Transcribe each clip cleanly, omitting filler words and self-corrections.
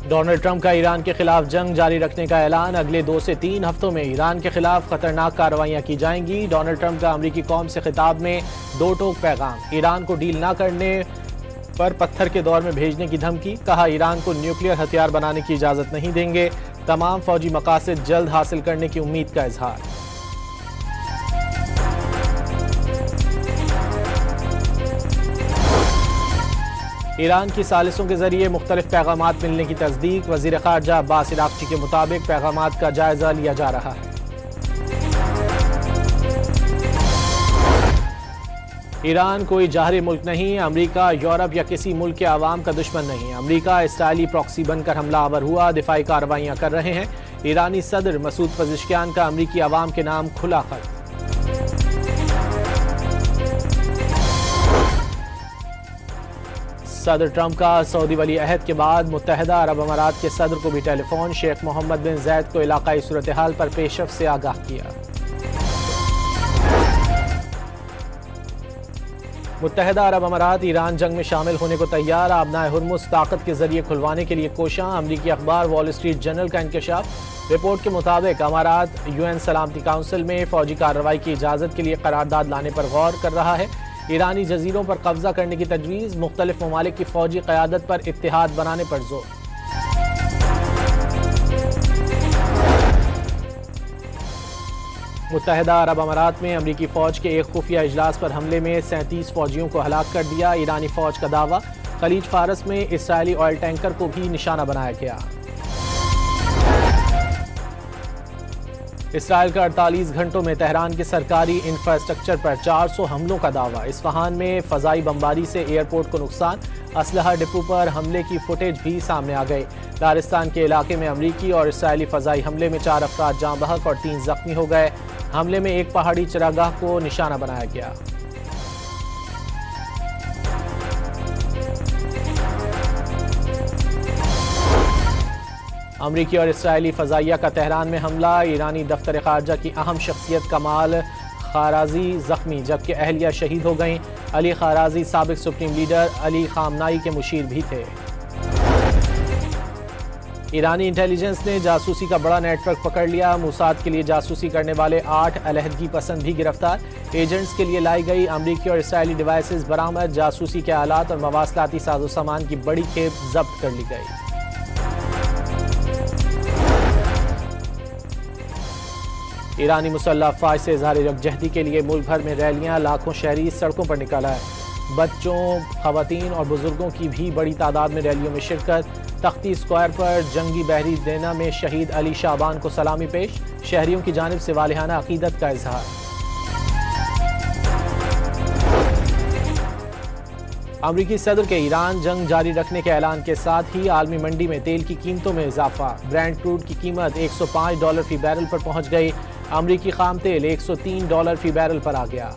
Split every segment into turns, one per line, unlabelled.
Donald Trump का Iran के खिलाफ जंग जारी रखने का ऐलान। अगले 2 से 3 हफ्तों में ईरान के खिलाफ खतरनाक कार्रवाइयां की जाएंगी। डोनाल्ड ट्रंप का अमरीकी कौम से खिताब में 2 टोक पैगाम। ईरान को डील ना करने पर पत्थर के दौर में भेजने की धमकी। कहा, ईरान को न्यूक्लियर हथियार बनाने की इजाजत नहीं देंगे। तमाम फौजी मकासद जल्द हासिल करने की उम्मीद का इजहार। ईरान की सालिसों के जरिए मुख्तलिफ पैगामात मिलने की तस्दीक। वजीर खारजा अब्बास इराक्ची के मुताबिक पैगामात का जायजा लिया जा रहा है। ईरान कोई जाहरी मुल्क नहीं। अमरीका, यूरोप या किसी मुल्क के आवाम का दुश्मन नहीं। अमरीका इसराइली प्रॉक्सी बनकर हमला आवर हुआ, दिफाई कार्रवाइयां कर रहे हैं। ईरानी सदर मसूद पज़ेश्कियान का अमरीकी आवाम के नाम खुला खत। सदर ट्रंप का सऊदी वली अहद के बाद मुत्तहिदा अरब अमारात के सदर को भी टेलीफोन। शेख मोहम्मद बिन जैद को इलाकाई सूरत हाल पर पेशरफ से आगाह किया। मुत्तहिदा अरब अमारात ईरान जंग में शामिल होने को तैयार। आबनाए हुर्मुज़ ताकत के जरिए खुलवाने के लिए कोशां। अमरीकी अखबार वॉल स्ट्रीट जर्नल का इंकशाफ। रिपोर्ट के मुताबिक अमारात यूएन सलामती काउंसिल में फौजी कार्रवाई की इजाज़त के लिए करारदाद लाने पर गौर कर रहा है। ईरानी जजीरों पर कब्जा करने की तजवीज़। मुख्तलिफ ममालिक की फौजी क़यादत पर इत्तेहाद बनाने पर जोर। मुत्तहिदा अरब अमारात में अमरीकी फ़ौज के एक खुफिया इजलास पर हमले में 37 फ़ौजियों को हलाक कर दिया। ईरानी फ़ौज का दावा। खलीज फारस में इसराइली ऑयल टैंकर को भी निशाना बनाया गया। इसराइल का 48 घंटों में तेहरान के सरकारी इंफ्रास्ट्रक्चर पर 400 हमलों का दावा। इस्फहान में फ़ज़ाई बमबारी से एयरपोर्ट को नुकसान। असलहा डिपो पर हमले की फुटेज भी सामने आ गई। दारिस्तान के इलाके में अमरीकी और इसराइली फ़ज़ाई हमले में 4 अफराद जाँ बहक और 3 ज़ख्मी हो गए। हमले में एक पहाड़ी चरागाह को निशाना बनाया गया। अमरीकी और इसराइली फ़ज़ाइया का तेहरान में हमला। ईरानी दफ्तर ख़ारजा की अहम शख्सियत कमाल खाराजी ज़ख्मी, जबकि अहलिया शहीद हो गईं। अली खाराजी साबिक सुप्रीम लीडर अली खामनाई के मुशीर भी थे। ईरानी इंटेलिजेंस ने जासूसी का बड़ा नेटवर्क पकड़ लिया। मूसाद के लिए जासूसी करने वाले 8 अलहदगी पसंद भी गिरफ्तार। एजेंट्स के लिए लाई गई अमरीकी और इसराइली डिवाइसेस बरामद। जासूसी के आलात और मवासलाती साजो सामान की बड़ी खेप जब्त कर ली गई। ईरानी मुसल्लह अफ़वाज से इज़हार यकजहती के लिए मुल्क भर में रैलियां। लाखों शहरी सड़कों पर निकल आए। बच्चों, ख़वातीन और बुजुर्गों की भी बड़ी तादाद में रैलियों में शिरकत। तख्ती स्क्वायर पर जंगी बहरी देना में शहीद अली शाबान को सलामी पेश। शहरियों की जानिब से वालिहाना अकीदत का इजहार। अमरीकी सदर के ईरान जंग जारी रखने के ऐलान के साथ ही आलमी मंडी में तेल की कीमतों में इजाफा। ब्रेंट क्रूड की कीमत $105 फी बैरल पर पहुंच गई। अमरीकी खाम तेल $103 फी बैरल पर आ गया।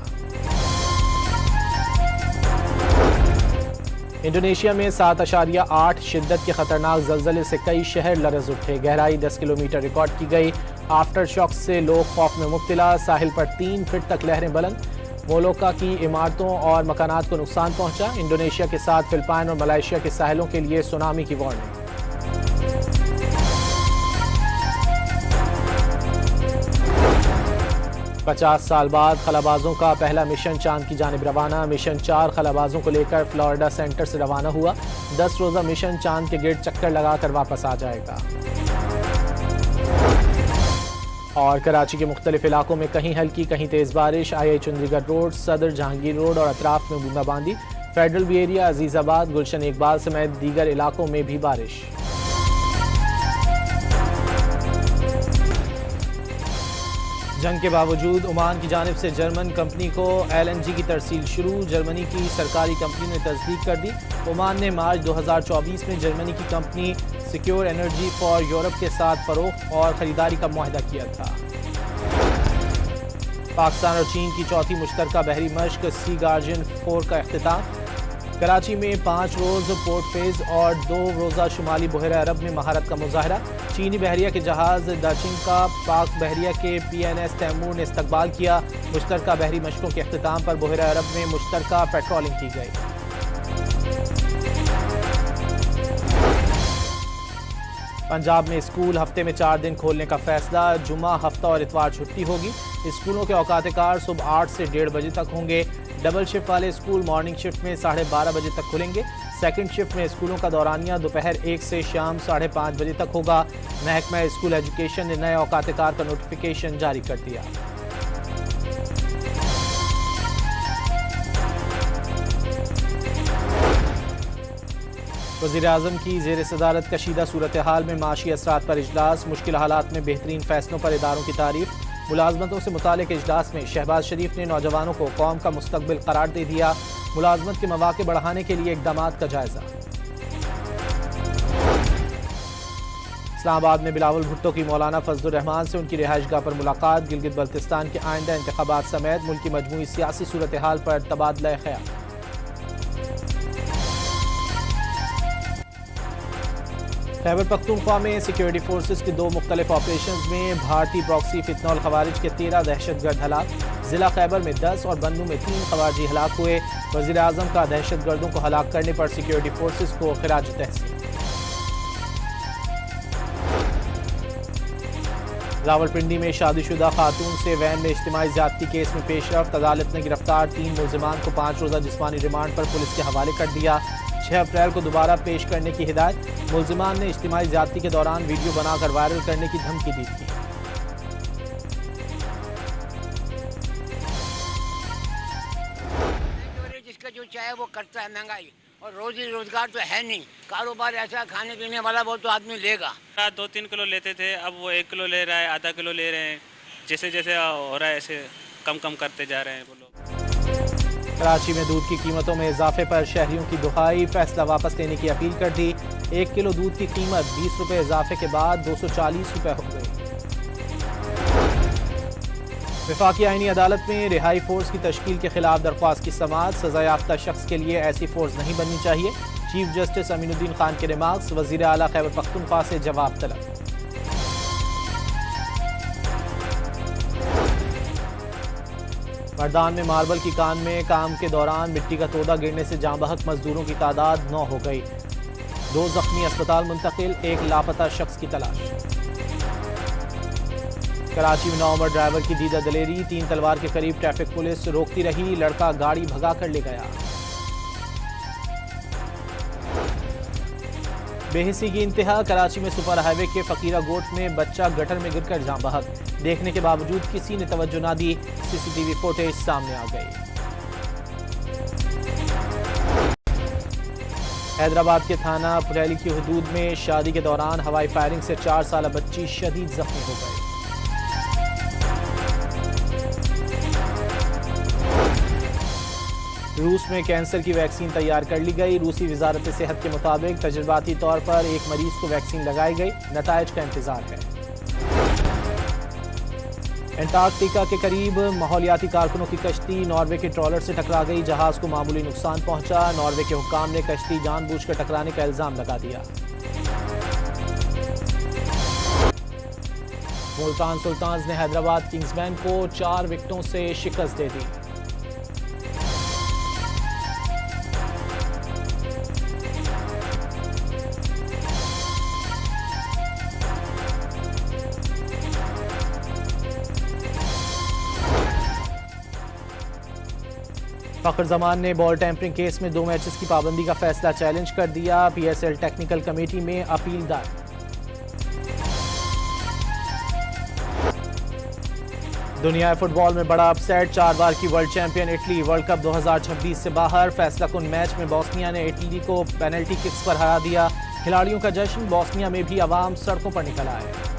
इंडोनेशिया में 7.8 शिद्दत के खतरनाक जलजले से कई शहर लरज़ उठे। गहराई 10 किलोमीटर रिकॉर्ड की गई। आफ्टर शॉक से लोग खौफ में मुब्तला। साहिल पर 3 फीट तक लहरें बुलंद। मोलोका की इमारतों और मकानात को नुकसान पहुंचा। इंडोनेशिया के साथ फिलिपाइन और मलेशिया के साहिलों के लिए सुनामी की वार्निंग। पचास साल बाद खलाबाजों का पहला मिशन चांद की जानिब रवाना। मिशन 4 खलाबाजों को लेकर फ्लोरिडा सेंटर से रवाना हुआ। 10 रोज़ा मिशन चांद के गिर्द चक्कर लगाकर वापस आ जाएगा। और कराची के मुख्तलिफ इलाकों में कहीं हल्की कहीं तेज़ बारिश। आई चंडीगढ़ रोड, सदर जहांगीर रोड और अतराफ में बूंदाबांदी। फेडरल बी एरिया, अजीज़ाबाद, गुलशन इकबाल समेत दीगर इलाकों में भी बारिश। जंग के बावजूद ओमान की जानिब से जर्मन कंपनी को LNG की तरसील शुरू। जर्मनी की सरकारी कंपनी ने तस्दीक कर दी। ओमान ने मार्च 2024 में जर्मनी की company secure energy for Europe के साथ फरोख्त और ख़रीदारी का मुआहदा किया था। पाकिस्तान और चीन की चौथी मुश्तरका बहरी मश्क सी गार्जियन 4 का इख्तिताम। कराची में 5 रोज़ पोर्ट फेज और 2 रोज़ा शुमाली बहर अरब में महारत का मुजाहरा। चीनी बहरिया के जहाज़ दाचिंग का पाक बहरिया के PNS तैमूर ने इस्तकबाल किया। मुश्तरका बहरी मशकों के अख्तिताम पर बहर अरब में मुश्तरका पेट्रोलिंग की गई। पंजाब में स्कूल हफ्ते में 4 दिन खोलने का फैसला। जुमा, हफ्ता और इतवार छुट्टी होगी। स्कूलों के औकात कार सुबह 8 से 1:30 बजे तक होंगे। डबल शिफ्ट वाले स्कूल मॉर्निंग शिफ्ट में 12:30 बजे तक खुलेंगे। सेकंड शिफ्ट में स्कूलों का दौरानिया दोपहर 1 से शाम 5:30 बजे तक होगा। महकमा स्कूल एजुकेशन ने नए औकात कार का नोटिफिकेशन जारी कर दिया। वज़ीर-ए-आज़म की ज़ेर सदारत कशीदा सूरत हाल में माशी असरात पर इजलास। मुश्किल हालात में बेहतरीन फैसलों पर इदारों की तारीफ। मुलाजमतों से मुतालिक इजलास में शहबाज शरीफ ने नौजवानों को कौम का मुस्तकबिल करार दे दिया। मुलाजमत के मौके बढ़ाने के लिए इक़दामात का जायजा। इस्लामाबाद में बिलावल भुट्टो की मौलाना फजलुर रहमान से उनकी रिहाइशगाह पर मुलाकात। गिलगित बल्तिस्तान के आइंदा इंतखाबात समेत मुल्क की मजमूई सियासी सूरत हाल पर तबादला ख्याल। खैबर पख्तूनख्वा में सिक्योरिटी फोर्सेज के 2 मुख्तलिफ ऑपरेशन में भारतीय प्रॉक्सी फितनौल खवारिज के 13 दहशतगर्द हलाक। जिला खैबर में 10 और बन्नू में 3 खवारजी हलाक हुए। वज़ीर आज़म का दहशतगर्दों को हलाक करने पर सिक्योरिटी फोर्सेज को खिराज तहसीन। रावलपिंडी में शादीशुदा खातून से वैन में इज्तिमाई ज़्यादती केस में पेशरफ्त। अदालत ने गिरफ्तार 3 मुल्ज़िमान को 5 रोज़ा जिस्मानी रिमांड पर पुलिस के हवाले कर दिया। 6 अप्रैल को दोबारा पेश करने की हिदायत। मुल्ज़िमान ने इज्तिमाई ज़्यादती के दौरान वीडियो बनाकर वायरल करने की धमकी दी थी।
जिसका जो चाहे वो करता है, महंगाई और रोजी रोजगार तो है नहीं। कारोबार ऐसा खाने पीने वाला वो तो आदमी लेगा।
2-3 किलो लेते थे, अब वो 1 किलो ले रहा है, आधा किलो ले रहे हैं। जैसे जैसे हो रहा है ऐसे कम कम करते जा रहे हैं वो लोग।
कराची में दूध की कीमतों में इजाफे पर शहरियों की दुहाई। फैसला वापस लेने की अपील कर दी। 1 किलो दूध की कीमत 20 रुपये इजाफे के बाद 240 रुपये हो गई। वफाकी आईनी अदालत में रिहाई फोर्स की तश्कील के खिलाफ दरख्वास्त की समाअत। सजा याफ्ता शख्स के लिए ऐसी फोर्स नहीं बननी चाहिए। चीफ जस्टिस अमीनुद्दीन खान के रिमार्क्स। वजीर आला खैबर पख्तूनख्वा से जवाब तलब। मर्दान में मार्बल की कान में काम के दौरान मिट्टी का तोदा गिरने से जाँ बहक मजदूरों की तादाद 9 हो गई। 2 जख्मी अस्पताल मुंतकिल। 1 लापता शख्स की तलाश। कराची में नौमर ड्राइवर की दीदा दलेरी। 3 तलवार के करीब ट्रैफिक पुलिस रोकती रही। लड़का गाड़ी भगा कर ले गया। बेहिसी की इंतहा। कराची में सुपर हाईवे के फकीरा गोट में बच्चा गटर में गिरकर जाँ बहक। देखने के बावजूद किसी ने तवज्जो ना दी। सीसीटीवी फुटेज सामने आ गई। हैदराबाद के थाना पुरैली की हुदूद में शादी के दौरान हवाई फायरिंग से 4 साला बच्ची शदीद जख्मी हो गई। रूस में कैंसर की वैक्सीन तैयार कर ली गई। रूसी वजारत सेहत के मुताबिक तजर्बाती तौर पर एक मरीज को वैक्सीन लगाई गई। नताइज का इंतजार है। एंटार्कटिका के करीब माहौलियाती कारकुनों की कश्ती नॉर्वे के ट्रॉलर से टकरा गई। जहाज को मामूली नुकसान पहुंचा। नॉर्वे के हुक्काम ने कश्ती जानबूझकर टकराने का इल्जाम लगा दिया। मुल्तान सुल्तान्स ने हैदराबाद किंग्समैन को 4 विकेटों से शिकस्त दे दी। फखर जमान ने बॉल टैंपरिंग केस में 2 मैचेस की पाबंदी का फैसला चैलेंज कर दिया। PSL टेक्निकल कमेटी में अपील दायर। दुनिया फुटबॉल में बड़ा अपसेट। 4 बार की world champion Italy world cup 2026 से बाहर। फैसला कुन मैच में बोस्निया ने इटली को पेनल्टी किक्स पर हरा दिया। खिलाड़ियों का जश्न। बोस्निया में भी अवाम सड़कों पर निकल आए।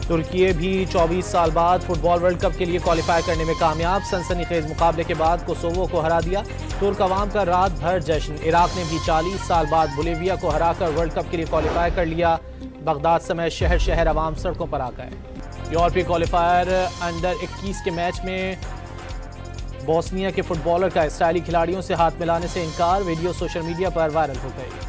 तुर्की भी 24 साल बाद फुटबॉल वर्ल्ड कप के लिए क्वालिफाई करने में कामयाब। सनसनीखेज मुकाबले के बाद कोसोवो को हरा दिया। तुर्क अवाम का रात भर जश्न। इराक ने भी 40 साल बाद बोलिविया को हराकर वर्ल्ड कप के लिए क्वालिफाई कर लिया। बगदाद समेत शहर शहर अवाम सड़कों पर आ गए। यूरोपीय क्वालिफायर अंडर 21 के मैच में बोस्निया के फुटबॉलर का इसराइली खिलाड़ियों से हाथ मिलाने से इनकार। वीडियो सोशल मीडिया पर वायरल हो गई।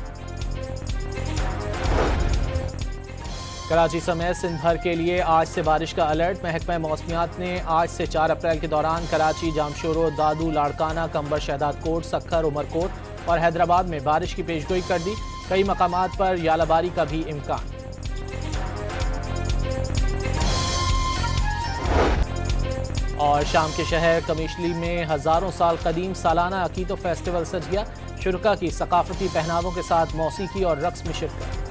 कराची समेत सिंध भर के लिए आज से बारिश का अलर्ट। महकमा मौसमियात ने आज से 4 अप्रैल के दौरान कराची, जामशोरो, दादू, लाड़काना, कंबर, शहदाद कोट, सक्खर, उमरकोट और हैदराबाद में बारिश की पेशगोई कर दी। कई मकामात पर यालाबारी का भी इम्कान। और शाम के शहर कमिश्ली में हजारों साल कदीम सालाना अकीदो फेस्टिवल सज गया। शुरका की सकाफती पहनावों के साथ मौसीकी और रक्स में शिरकत।